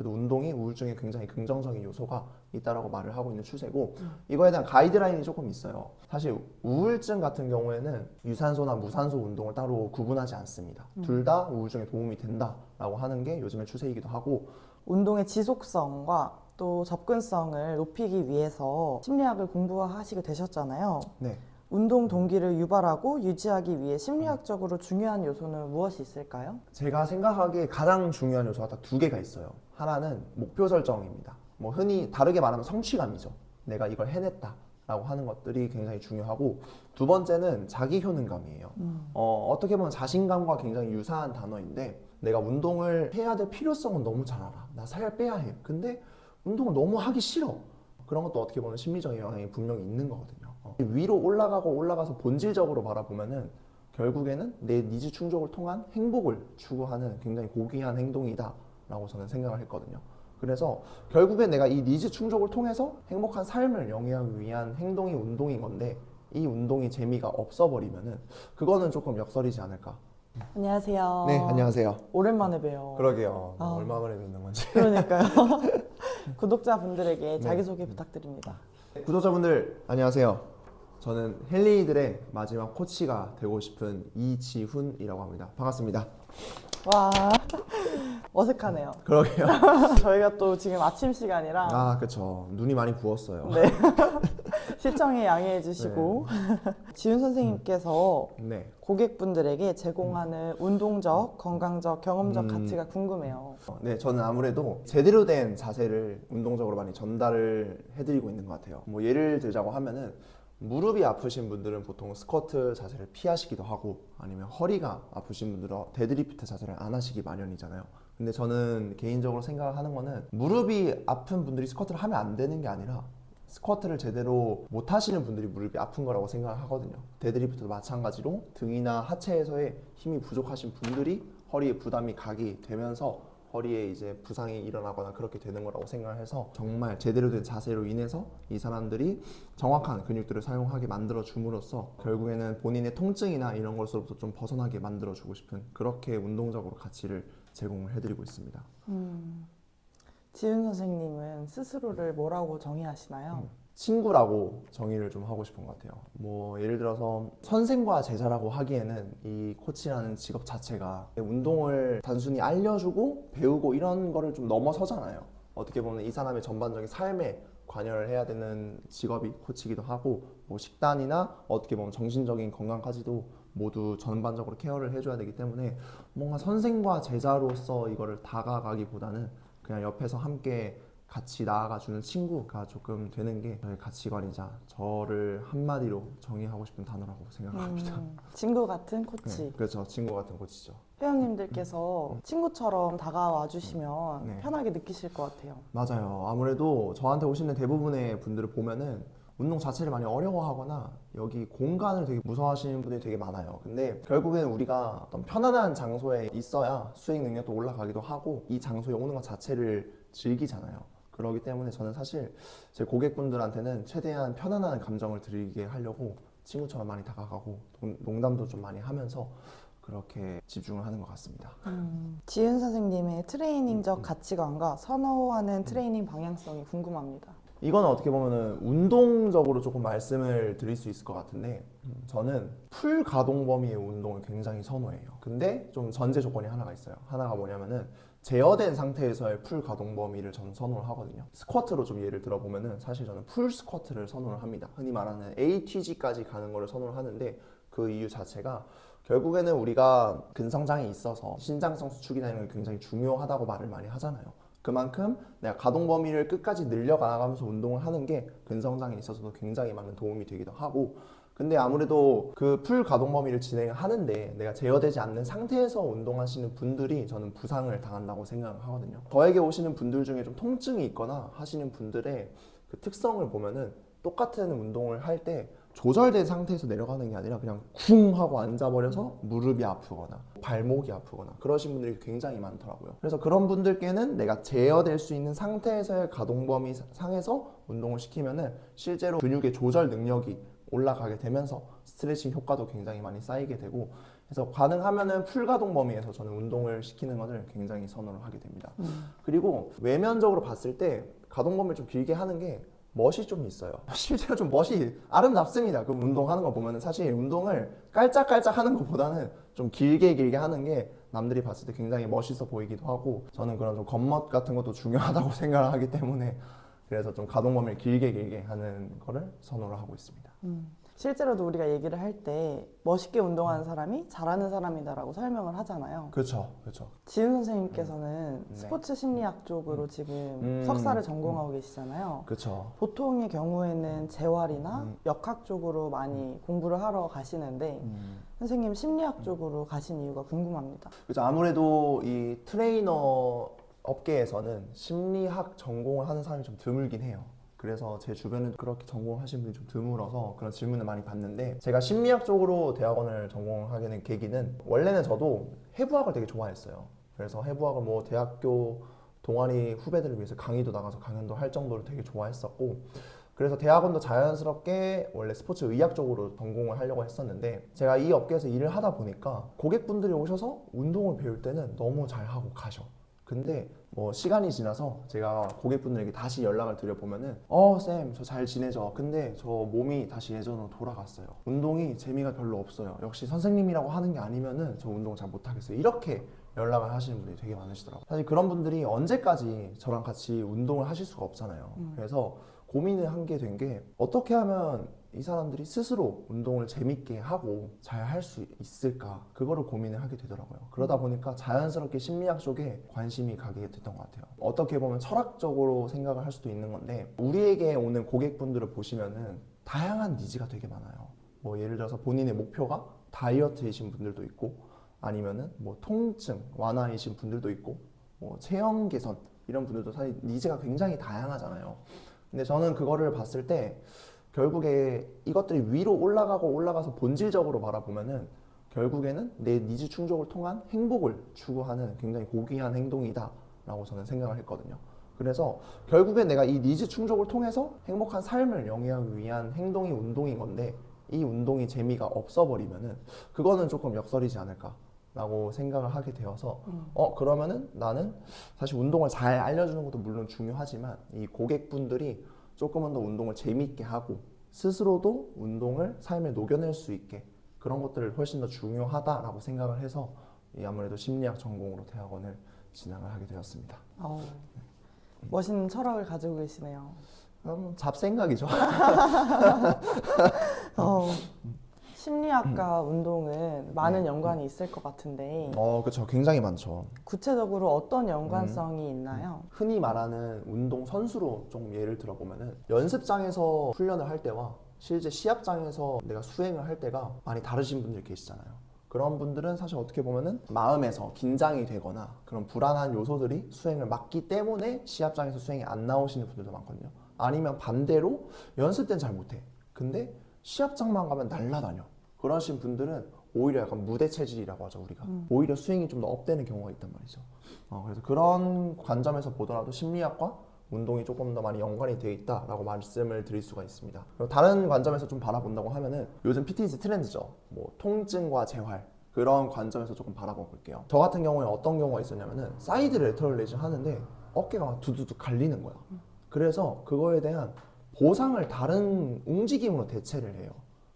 그래도 운동이 우울증에 굉장히 긍정적인 요소가 있다라고 말을 하고 있는 추세고 이거에 대한 가이드라인이 조금 있어요. 사실 우울증 같은 경우에는 유산소나 무산소 운동을 따로 구분하지 않습니다. 둘 다 우울증에 도움이 된다라고 하는 게 요즘의 추세이기도 하고 운동의 지속성과 또 접근성을 높이기 위해서 심리학을 공부하시게 되셨잖아요. 네. 운동 동기를 유발하고 유지하기 위해 심리학적으로 중요한 요소는 무엇이 있을까요? 제가 생각하기에 가장 중요한 요소가 딱 두 개가 있어요. 하나는 목표 설정입니다. 뭐 흔히 다르게 말하면 성취감이죠. 내가 이걸 해냈다 라고 하는 것들이 굉장히 중요하고 두 번째는 자기 효능감이에요. 어떻게 보면 자신감과 굉장히 유사한 단어인데 내가 운동을 해야 될 필요성은 너무 잘 알아. 나 살 빼야 해. 근데 운동을 너무 하기 싫어. 그런 것도 어떻게 보면 심리적인 영향이 분명히 있는 거거든요. 위로 올라가고 올라가서 본질적으로 바라보면은 결국에는 내 니즈 충족을 통한 행복을 추구하는 굉장히 고귀한 행동이다 라고 저는 생각을 했거든요. 그래서 결국엔 내가 이 니즈 충족을 통해서 행복한 삶을 영위하기 위한 행동이 운동인 건데 이 운동이 재미가 없어버리면은 그거는 조금 역설이지 않을까. 안녕하세요. 네, 안녕하세요. 오랜만에 봬요. 그러게요. 아. 얼마 만에 뵙는 건지. 그러니까요. 구독자분들에게 네. 자기소개 부탁드립니다. 구독자분들 안녕하세요. 저는 헬리이들의 마지막 코치가 되고 싶은 이지훈이라고 합니다. 반갑습니다. 와, 어색하네요. 그러게요. 저희가 또 지금 아침 시간이라 아, 그쵸. 눈이 많이 부었어요. 네. 시청에 양해해 주시고 지훈 선생님께서 네. 고객분들에게 제공하는 운동적, 건강적, 경험적 가치가 궁금해요. 네, 저는 아무래도 제대로 된 자세를 운동적으로 많이 전달을 해드리고 있는 것 같아요. 뭐 예를 들자고 하면은 무릎이 아프신 분들은 보통 스쿼트 자세를 피하시기도 하고 아니면 허리가 아프신 분들은 데드리프트 자세를 안 하시기 마련이잖아요. 근데 저는 개인적으로 생각하는 거는 무릎이 아픈 분들이 스쿼트를 하면 안 되는 게 아니라 스쿼트를 제대로 못 하시는 분들이 무릎이 아픈 거라고 생각을 하거든요. 데드리프트도 마찬가지로 등이나 하체에서의 힘이 부족하신 분들이 허리에 부담이 가게 되면서 허리에 이제 부상이 일어나거나 그렇게 되는 거라고 생각을 해서 정말 제대로 된 자세로 인해서 이 사람들이 정확한 근육들을 사용하게 만들어 줌으로써 결국에는 본인의 통증이나 이런 것으로부터 좀 벗어나게 만들어 주고 싶은 그렇게 운동적으로 가치를 제공을 해드리고 있습니다. 지훈 선생님은 스스로를 뭐라고 정의하시나요? 친구라고 정의를 좀 하고 싶은 것 같아요. 뭐 예를 들어서 선생과 제자라고 하기에는 이 코치라는 직업 자체가 운동을 단순히 알려주고 배우고 이런 거를 좀 넘어서잖아요. 어떻게 보면 이 사람의 전반적인 삶에 관여를 해야 되는 직업이 코치이기도 하고 뭐 식단이나 어떻게 보면 정신적인 건강까지도 모두 전반적으로 케어를 해줘야 되기 때문에 뭔가 선생과 제자로서 이거를 다가가기보다는 그냥 옆에서 함께 같이 나아가주는 친구가 조금 되는 게 저의 가치관이자 저를 한마디로 정의하고 싶은 단어라고 생각합니다. 친구 같은 코치. 네, 그렇죠. 친구 같은 코치죠. 회원님들께서 친구처럼 다가와 주시면 네. 편하게 느끼실 것 같아요. 맞아요. 아무래도 저한테 오시는 대부분의 분들을 보면은 운동 자체를 많이 어려워하거나 여기 공간을 되게 무서워하시는 분들이 되게 많아요. 근데 결국에는 우리가 어떤 편안한 장소에 있어야 수행 능력도 올라가기도 하고 이 장소에 오는 것 자체를 즐기잖아요. 그렇기 때문에 저는 사실 제 고객분들한테는 최대한 편안한 감정을 드리게 하려고 친구처럼 많이 다가가고 농담도 좀 많이 하면서 그렇게 집중을 하는 것 같습니다. 지훈 선생님의 트레이닝적 가치관과 선호하는 트레이닝 방향성이 궁금합니다. 이건 어떻게 보면은 운동적으로 조금 말씀을 드릴 수 있을 것 같은데 저는 풀 가동 범위의 운동을 굉장히 선호해요. 근데 좀 전제 조건이 하나가 있어요. 하나가 뭐냐면은 제어된 상태에서의 풀 가동 범위를 저는 선호를 하거든요. 스쿼트로 좀 예를 들어보면은 사실 저는 풀 스쿼트를 선호를 합니다. 흔히 말하는 ATG까지 가는 거를 선호를 하는데 그 이유 자체가 결국에는 우리가 근성장이 있어서 신장성 수축이나 이런 게 굉장히 중요하다고 말을 많이 하잖아요. 그만큼 내가 가동 범위를 끝까지 늘려가면서 운동을 하는 게 근성장에 있어서도 굉장히 많은 도움이 되기도 하고 근데 아무래도 그 풀 가동 범위를 진행하는데 내가 제어되지 않는 상태에서 운동하시는 분들이 저는 부상을 당한다고 생각을 하거든요. 저에게 오시는 분들 중에 좀 통증이 있거나 하시는 분들의 그 특성을 보면은 똑같은 운동을 할 때 조절된 상태에서 내려가는 게 아니라 그냥 쿵 하고 앉아버려서 무릎이 아프거나 발목이 아프거나 그러신 분들이 굉장히 많더라고요. 그래서 그런 분들께는 내가 제어될 수 있는 상태에서의 가동 범위 상에서 운동을 시키면은 실제로 근육의 조절 능력이 올라가게 되면서 스트레칭 효과도 굉장히 많이 쌓이게 되고 그래서 가능하면은 풀가동 범위에서 저는 운동을 시키는 것을 굉장히 선호를 하게 됩니다. 그리고 외면적으로 봤을 때 가동 범위를 좀 길게 하는 게 멋이 좀 있어요. 실제로 좀 멋이 아름답습니다. 그 운동하는 거 보면은 사실 운동을 깔짝깔짝 하는 것보다는 좀 길게 하는 게 남들이 봤을 때 굉장히 멋있어 보이기도 하고, 저는 그런 좀 겉멋 같은 것도 중요하다고 생각을 하기 때문에 그래서 좀 가동 범위를 길게 하는 거를 선호를 하고 있습니다. 실제로도 우리가 얘기를 할 때 멋있게 운동하는 사람이 잘하는 사람이다라고 설명을 하잖아요. 그렇죠. 지훈 선생님께서는 네. 스포츠 심리학 쪽으로 지금 석사를 전공하고 계시잖아요. 그렇죠. 보통의 경우에는 재활이나 역학 쪽으로 많이 공부를 하러 가시는데 선생님 심리학 쪽으로 가신 이유가 궁금합니다. 그렇죠. 아무래도 이 트레이너 업계에서는 심리학 전공을 하는 사람이 좀 드물긴 해요. 그래서 제 주변에 그렇게 전공하신 분이 좀 드물어서 그런 질문을 많이 받는데, 제가 심리학 쪽으로 대학원을 전공하게 된 계기는, 원래는 저도 해부학을 되게 좋아했어요. 그래서 해부학을 뭐 대학교 동아리 후배들을 위해서 강의도 나가서 강연도 할 정도로 되게 좋아했었고, 그래서 대학원도 자연스럽게 원래 스포츠 의학 쪽으로 전공을 하려고 했었는데, 제가 이 업계에서 일을 하다 보니까 고객분들이 오셔서 운동을 배울 때는 너무 잘하고 가셔. 근데 뭐 시간이 지나서 제가 고객분들에게 다시 연락을 드려보면은 쌤, 저 잘 지내죠. 근데 저 몸이 다시 예전으로 돌아갔어요. 운동이 재미가 별로 없어요. 역시 선생님이라고 하는 게 아니면은 저 운동 잘 못하겠어요. 이렇게 연락을 하시는 분들이 되게 많으시더라고요. 사실 그런 분들이 언제까지 저랑 같이 운동을 하실 수가 없잖아요. 그래서 고민을 한 게 된 게, 어떻게 하면 이 사람들이 스스로 운동을 재밌게 하고 잘 할 수 있을까, 그거를 고민을 하게 되더라고요. 그러다 보니까 자연스럽게 심리학 쪽에 관심이 가게 됐던 것 같아요. 어떻게 보면 철학적으로 생각을 할 수도 있는 건데, 우리에게 오는 고객분들을 보시면은 다양한 니즈가 되게 많아요. 뭐 예를 들어서 본인의 목표가 다이어트이신 분들도 있고, 아니면은 뭐 통증 완화이신 분들도 있고, 뭐 체형 개선 이런 분들도 사실 니즈가 굉장히 다양하잖아요. 근데 저는 그거를 봤을 때 결국에 이것들이 위로 올라가서 본질적으로 바라보면은 결국에는 내 니즈 충족을 통한 행복을 추구하는 굉장히 고귀한 행동이다 라고 저는 생각을 했거든요. 그래서 결국에 내가 이 니즈 충족을 통해서 행복한 삶을 영위하기 위한 행동이 운동인 건데, 이 운동이 재미가 없어버리면은 그거는 조금 역설이지 않을까 라고 생각을 하게 되어서 그러면은 나는 사실 운동을 잘 알려주는 것도 물론 중요하지만, 이 고객분들이 조금은 더 운동을 재미있게 하고 스스로도 운동을 삶에 녹여낼 수 있게, 그런 것들을 훨씬 더 중요하다라고 생각을 해서 아무래도 심리학 전공으로 대학원을 진학을 하게 되었습니다. 멋있는 철학을 가지고 계시네요. 잡생각이죠. 심리학과 운동은 많은 연관이 있을 것 같은데 그렇죠. 굉장히 많죠. 구체적으로 어떤 연관성이 있나요? 흔히 말하는 운동 선수로 좀 예를 들어보면은, 연습장에서 훈련을 할 때와 실제 시합장에서 내가 수행을 할 때가 많이 다르신 분들이 계시잖아요. 그런 분들은 사실 어떻게 보면은 마음에서 긴장이 되거나 그런 불안한 요소들이 수행을 막기 때문에 시합장에서 수행이 안 나오시는 분들도 많거든요. 아니면 반대로 연습 때는 잘 못해. 근데 시합장만 가면 날라다녀. 그러신 분들은 오히려 약간 무대 체질이라고 하죠, 우리가. 오히려 스윙이 좀 더 업되는 경우가 있단 말이죠. 그래서 그런 관점에서 보더라도 심리학과 운동이 조금 더 많이 연관이 되어 있다라고 말씀을 드릴 수가 있습니다. 그리고 다른 관점에서 좀 바라본다고 하면은, 요즘 PTS 트렌드죠. 뭐 통증과 재활, 그런 관점에서 조금 바라봐 볼게요. 저 같은 경우에 어떤 경우가 있었냐면은, 사이드 레터럴 레이즈 하는데 어깨가 두두두 갈리는 거야. 그래서 그거에 대한 보상을 다른 움직임으로 대체를 해요.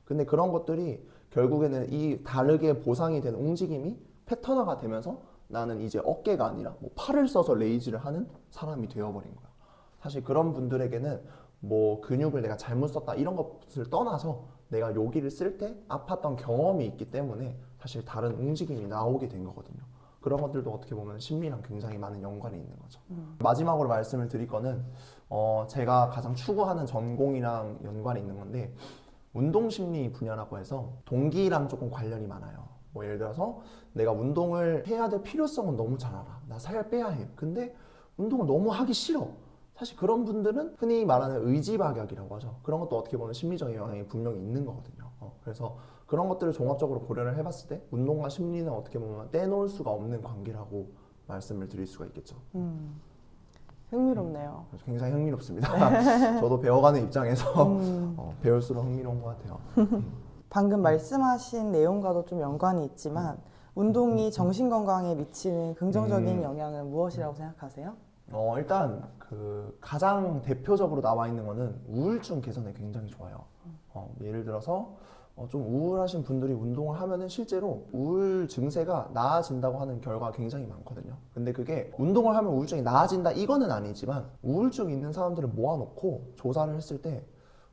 근데 그런 것들이 결국에는 이 다르게 보상이 된 움직임이 패턴화가 되면서 나는 이제 어깨가 아니라 뭐 팔을 써서 레이즈를 하는 사람이 되어버린 거야. 사실 그런 분들에게는 뭐 근육을 내가 잘못 썼다 이런 것을 떠나서 내가 여기를 쓸 때 아팠던 경험이 있기 때문에 사실 다른 움직임이 나오게 된 거거든요. 그런 것들도 어떻게 보면 심리랑 굉장히 많은 연관이 있는 거죠. 마지막으로 말씀을 드릴 거는 제가 가장 추구하는 전공이랑 연관이 있는 건데, 운동심리 분야라고 해서 동기랑 조금 관련이 많아요. 뭐 예를 들어서 내가 운동을 해야 될 필요성은 너무 잘 알아. 나 살 빼야 해. 근데 운동을 너무 하기 싫어. 사실 그런 분들은 흔히 말하는 의지박약이라고 하죠. 그런 것도 어떻게 보면 심리적인 영향이 분명히 있는 거거든요. 그래서 그런 것들을 종합적으로 고려를 해봤을 때 운동과 심리는 어떻게 보면 떼놓을 수가 없는 관계라고 말씀을 드릴 수가 있겠죠. 흥미롭네요. 굉장히 흥미롭습니다. 저도 배워가는 입장에서 배울수록 흥미로운 것 같아요. 방금 말씀하신 내용과도 좀 연관이 있지만 운동이 정신 건강에 미치는 긍정적인 영향은 무엇이라고 생각하세요? 일단 가장 대표적으로 나와 있는 거는 우울증 개선에 굉장히 좋아요. 예를 들어서 좀 우울하신 분들이 운동을 하면은 실제로 우울 증세가 나아진다고 하는 결과가 굉장히 많거든요. 근데 그게 운동을 하면 우울증이 나아진다 이거는 아니지만 우울증 있는 사람들을 모아놓고 조사를 했을 때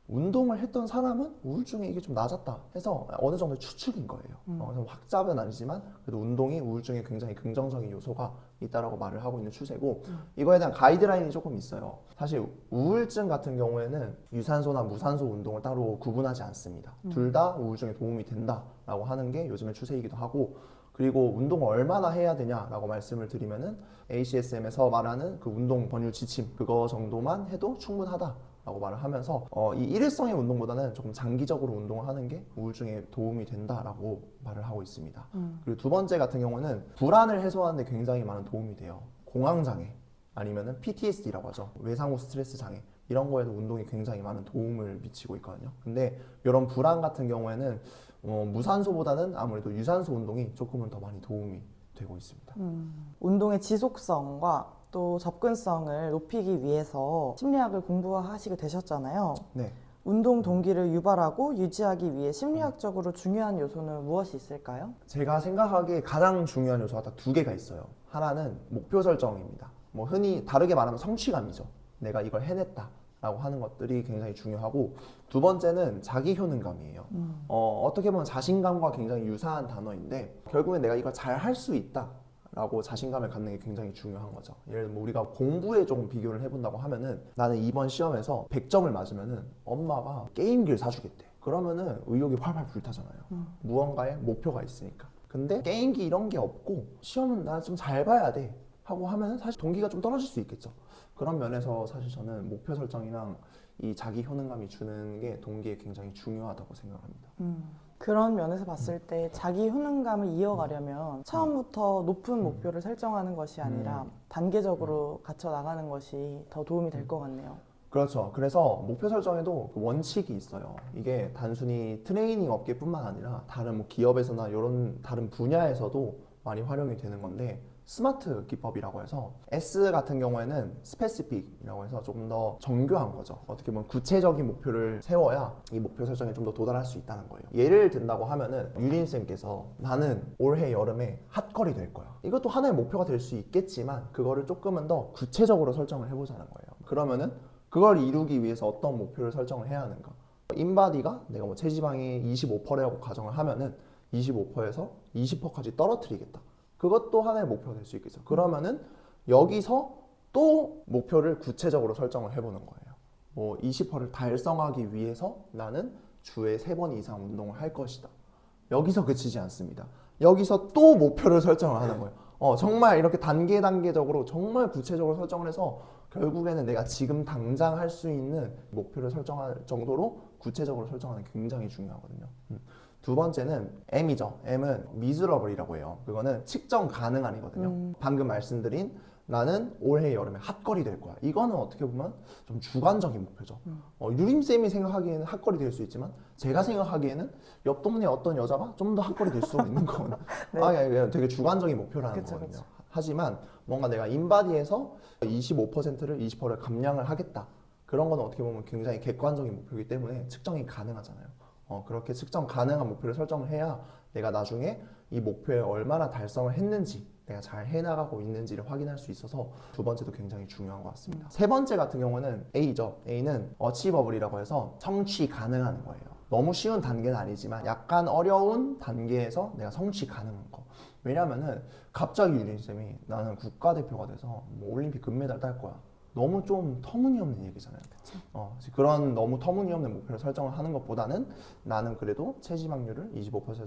운동을 했던 사람은 우울증이 이게 좀 낮았다 해서 어느 정도 추측인 거예요. 그래서 확답은 아니지만 그래도 운동이 우울증에 굉장히 긍정적인 요소가 있다라고 말을 하고 있는 추세고 이거에 대한 가이드라인이 조금 있어요. 사실 우울증 같은 경우에는 유산소나 무산소 운동을 따로 구분하지 않습니다. 둘 다 우울증에 도움이 된다라고 하는 게 요즘의 추세이기도 하고 그리고 운동을 얼마나 해야 되냐라고 말씀을 드리면은 ACSM에서 말하는 그 운동 권유 지침 그거 정도만 해도 충분하다 라고 말을 하면서 이 일회성의 운동보다는 조금 장기적으로 운동을 하는 게 우울증에 도움이 된다라고 말을 하고 있습니다. 그리고 두 번째 같은 경우는 불안을 해소하는 데 굉장히 많은 도움이 돼요. 공황장애 아니면은 PTSD라고 하죠. 외상후 스트레스 장애 이런 거에도 운동이 굉장히 많은 도움을 미치고 있거든요. 근데 이런 불안 같은 경우에는 무산소보다는 아무래도 유산소 운동이 조금은 더 많이 도움이 되고 있습니다. 운동의 지속성과 또 접근성을 높이기 위해서 심리학을 공부하시게 되셨잖아요. 네. 운동 동기를 유발하고 유지하기 위해 심리학적으로 중요한 요소는 무엇이 있을까요? 제가 생각하기에 가장 중요한 요소가 딱 두 개가 있어요. 하나는 목표 설정입니다. 뭐 흔히 다르게 말하면 성취감이죠. 내가 이걸 해냈다 라고 하는 것들이 굉장히 중요하고 두 번째는 자기 효능감이에요. 어떻게 보면 자신감과 굉장히 유사한 단어인데 결국엔 내가 이걸 잘 할 수 있다 라고 자신감을 갖는 게 굉장히 중요한 거죠. 예를 들면 우리가 공부에 조금 비교를 해본다고 하면은 나는 이번 시험에서 100점을 맞으면은 엄마가 게임기를 사주겠대. 그러면은 의욕이 활활 불타잖아요. 무언가의 목표가 있으니까. 근데 게임기 이런 게 없고 시험은 나 좀 잘 봐야 돼 하고 하면은 사실 동기가 좀 떨어질 수 있겠죠. 그런 면에서 사실 저는 목표 설정이랑 이 자기 효능감이 주는 게 동기에 굉장히 중요하다고 생각합니다. 그런 면에서 봤을 때 자기 효능감을 이어가려면 처음부터 높은 목표를 설정하는 것이 아니라 단계적으로 갖춰 나가는 것이 더 도움이 될 것 같네요. 그렇죠. 그래서 목표 설정에도 그 원칙이 있어요. 이게 단순히 트레이닝 업계뿐만 아니라 다른 뭐 기업에서나 이런 다른 분야에서도 많이 활용이 되는 건데 스마트 기법이라고 해서 S 같은 경우에는 스페시픽이라고 해서 조금 더 정교한 거죠. 어떻게 보면 구체적인 목표를 세워야 이 목표 설정에 좀 더 도달할 수 있다는 거예요. 예를 든다고 하면은 유린쌤께서 나는 올해 여름에 핫걸이 될 거야. 이것도 하나의 목표가 될 수 있겠지만 그거를 조금은 더 구체적으로 설정을 해보자는 거예요. 그러면은 그걸 이루기 위해서 어떤 목표를 설정을 해야 하는가? 인바디가 내가 뭐 체지방이 25%라고 가정을 하면은 25%에서 20%까지 떨어뜨리겠다. 그것도 하나의 목표가 될 수 있겠죠. 그러면은 여기서 또 목표를 구체적으로 설정을 해보는 거예요. 뭐 20%를 달성하기 위해서 나는 주에 3번 이상 운동을 할 것이다. 여기서 그치지 않습니다. 여기서 또 목표를 설정을 하는 거예요. 정말 이렇게 단계적으로 정말 구체적으로 설정을 해서 결국에는 내가 지금 당장 할 수 있는 목표를 설정할 정도로 구체적으로 설정하는 게 굉장히 중요하거든요. 두 번째는 M이죠. M은 miserable이라고 해요. 그거는 측정 가능한이거든요. 방금 말씀드린 나는 올해 여름에 핫걸이 될 거야. 이거는 어떻게 보면 좀 주관적인 목표죠. 유림쌤이 생각하기에는 핫걸이 될 수 있지만 제가 생각하기에는 옆 동네 어떤 여자가 좀 더 핫걸이 될 수 있는 거거든요. 네. 되게 주관적인 목표라는 거거든요. 그쵸. 하지만 뭔가 내가 인바디에서 25%를 20%를 감량을 하겠다. 그런 건 어떻게 보면 굉장히 객관적인 목표이기 때문에 측정이 가능하잖아요. 그렇게 측정 가능한 목표를 설정을 해야 내가 나중에 이 목표에 얼마나 달성을 했는지 내가 잘 해나가고 있는지를 확인할 수 있어서 두 번째도 굉장히 중요한 것 같습니다. 세 번째 같은 경우는 A죠. A는 어치버블이라고 해서 성취 가능한 거예요. 너무 쉬운 단계는 아니지만 약간 어려운 단계에서 내가 성취 가능한 거. 왜냐면은 갑자기 유린쌤이 나는 국가대표가 돼서 뭐 올림픽 금메달 딸 거야. 너무 좀 터무니없는 얘기잖아요. 그런 너무 터무니없는 목표를 설정을 하는 것보다는 나는 그래도 체지방률을 25%에서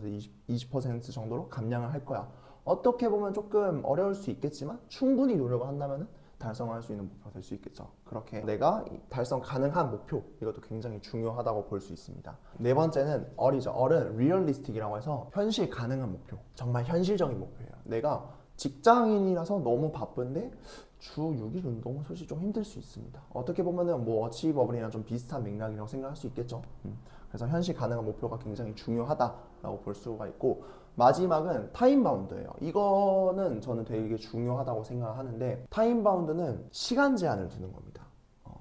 20% 정도로 감량을 할 거야. 어떻게 보면 조금 어려울 수 있겠지만 충분히 노력을 한다면 달성할 수 있는 목표가 될 수 있겠죠. 그렇게 내가 달성 가능한 목표, 이것도 굉장히 중요하다고 볼 수 있습니다. 네 번째는 R이죠. R은 리얼리스틱이라고 해서 현실 가능한 목표, 정말 현실적인 목표예요. 내가 직장인이라서 너무 바쁜데 주 6일 운동은 솔직히 좀 힘들 수 있습니다. 어떻게 보면은 뭐 어치버블이랑 좀 비슷한 맥락이라고 생각할 수 있겠죠. 그래서 현실 가능한 목표가 굉장히 중요하다라고 볼 수가 있고, 마지막은 타임 바운드예요. 이거는 저는 되게 중요하다고 생각하는데, 타임 바운드는 시간 제한을 두는 겁니다.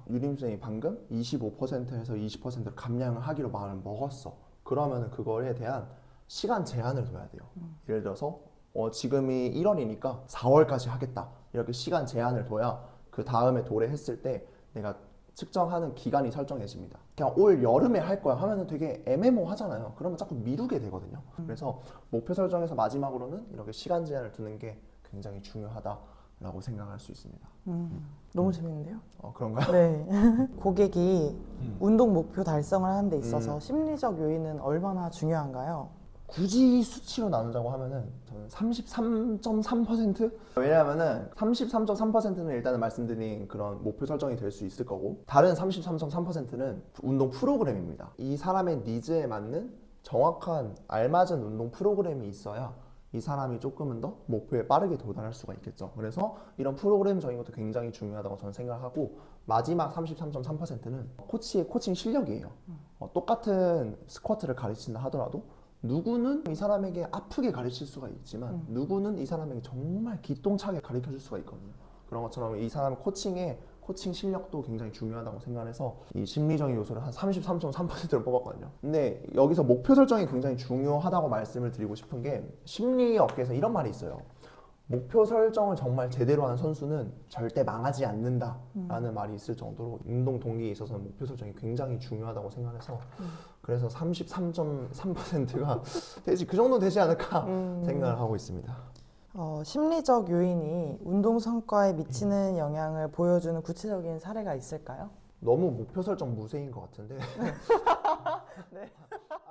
유림쌤이 방금 25%에서 20%를 감량을 하기로 마음을 먹었어. 그러면은 그거에 대한 시간 제한을 둬야 돼요. 예를 들어서 지금이 1월이니까 4월까지 하겠다. 이렇게 시간 제한을 둬야 그 다음에 도래했을 때 내가 측정하는 기간이 설정해집니다. 그냥 올 여름에 할 거야 하면은 되게 애매모호하잖아요. 그러면 자꾸 미루게 되거든요. 그래서 목표 설정에서 마지막으로는 이렇게 시간 제한을 두는 게 굉장히 중요하다라고 생각할 수 있습니다. 너무 재밌는데요? 그런가요? 네. 고객이 운동 목표 달성을 하는 데 있어서 심리적 요인은 얼마나 중요한가요? 굳이 수치로 나누자고 하면은 저는 33.3%? 왜냐하면은 33.3%는 일단은 말씀드린 그런 목표 설정이 될 수 있을 거고, 다른 33.3%는 운동 프로그램입니다. 이 사람의 니즈에 맞는 정확한 알맞은 운동 프로그램이 있어야 이 사람이 조금은 더 목표에 빠르게 도달할 수가 있겠죠. 그래서 이런 프로그램적인 것도 굉장히 중요하다고 저는 생각하고, 마지막 33.3%는 코치의 코칭 실력이에요. 똑같은 스쿼트를 가르친다 하더라도 누구는 이 사람에게 아프게 가르칠 수가 있지만 누구는 이 사람에게 정말 기똥차게 가르쳐 줄 수가 있거든요. 그런 것처럼 이 사람 코칭 실력도 굉장히 중요하다고 생각해서 이 심리적인 요소를 한 33.3%를 뽑았거든요. 근데 여기서 목표 설정이 굉장히 중요하다고 말씀을 드리고 싶은 게, 심리 업계에서 이런 말이 있어요. 목표 설정을 정말 제대로 하는 선수는 절대 망하지 않는다라는 말이 있을 정도로 운동 동기에 있어서는 목표 설정이 굉장히 중요하다고 생각해서 그래서 33.3%가 되지, 그 정도는 되지 않을까 생각을 하고 있습니다. 심리적 요인이 운동 성과에 미치는 영향을 보여주는 구체적인 사례가 있을까요? 너무 목표 설정 무세인 것 같은데. 네.